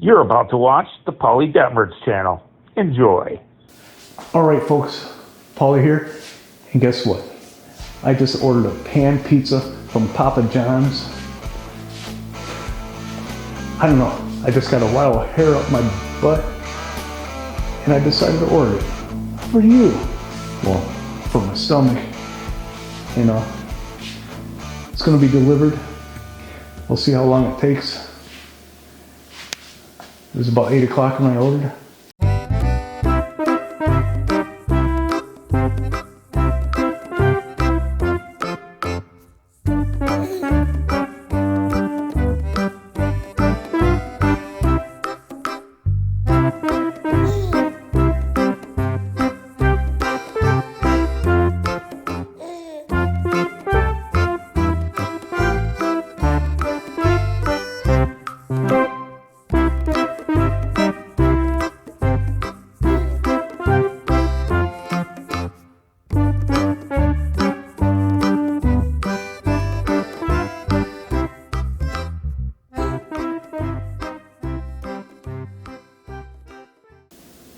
You're about to watch the Paulie Detmer's channel. Enjoy. All right, folks, Paulie here, and guess what? I just ordered a pan pizza from Papa John's. I don't know, I just got a wild hair up my butt, and I decided to order it for you. Well, for my stomach. You know, it's gonna be delivered. We'll see how long it takes. It was about 8 o'clock when I ordered.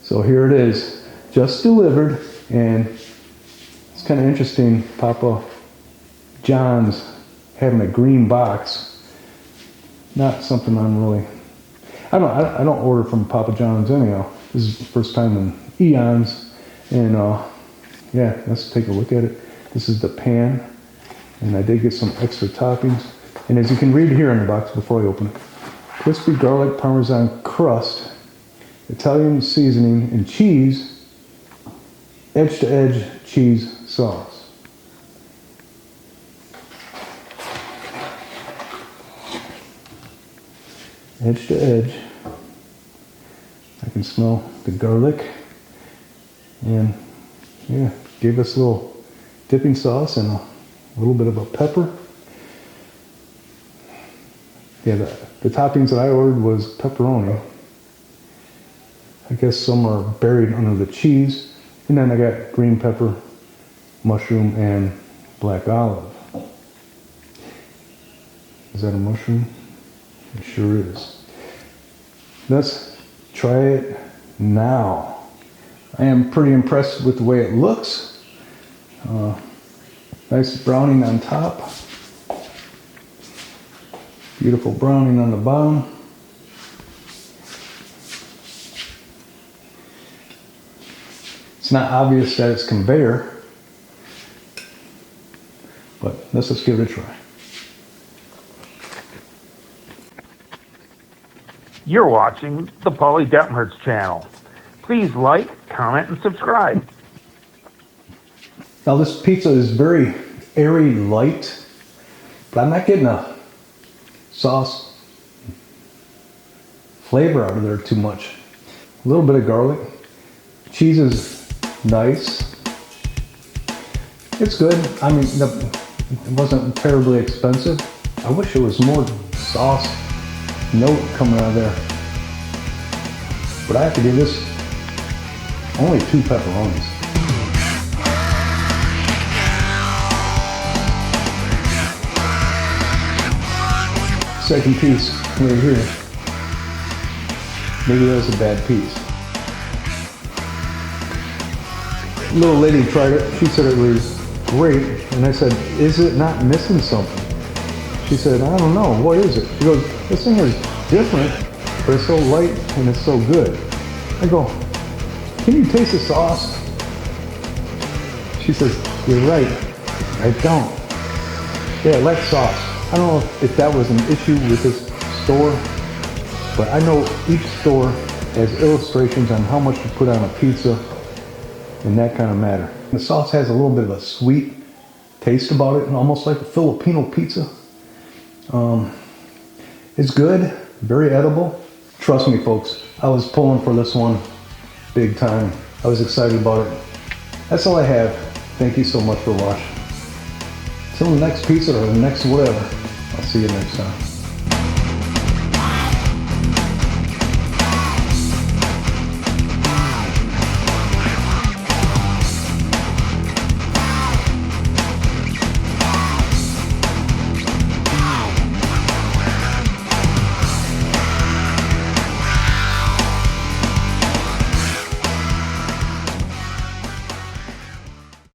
So here it is, just delivered, and it's kind of interesting. Papa John's having a green box. Not something I'm really. I don't order from Papa John's anyhow. This is the first time in eons, and yeah, let's take a look at it. This is the pan, and I did get some extra toppings. And as you can read here in the box before I open it, crispy garlic parmesan crust, Italian seasoning, and cheese, edge-to-edge cheese sauce. Edge to edge. I can smell the garlic, and yeah, gave us a little dipping sauce and a little bit of a pepper. Yeah, the toppings that I ordered was pepperoni. I guess some are buried under the cheese. And then I got green pepper, mushroom, and black olive. Is that a mushroom? It sure is. Let's try it now. I am pretty impressed with the way it looks. Nice browning on top. Beautiful browning on the bottom. It's not obvious that it's conveyor, but let's just give it a try. You're watching the Paulie Detmer's channel. Please like, comment, and subscribe. Now this pizza is very airy light, but I'm not getting a sauce flavor out of there too much. A little bit of garlic. Cheese is nice. It's good. I mean, it wasn't terribly expensive. I wish there was more sauce note coming out of there. But I have to give this only 2 pepperonis. Second piece right here. Maybe that was a bad piece. Little lady tried it. She said it was great, and I said, "Is it not missing something?" She said, "I don't know. What is it?" She goes, "This thing is different, but it's so light and it's so good." I go, "Can you taste the sauce?" She says, "You're right. I don't." Yeah, I like sauce. I don't know if that was an issue with this store, but I know each store has illustrations on how much to put on a pizza and that kind of matter. The sauce has a little bit of a sweet taste about it, and almost like a Filipino pizza. It's good, very edible. Trust me, folks, I was pulling for this one big time. I was excited about it. That's all I have. Thank you so much for watching. Till the next pizza or the next whatever. I'll see you next time.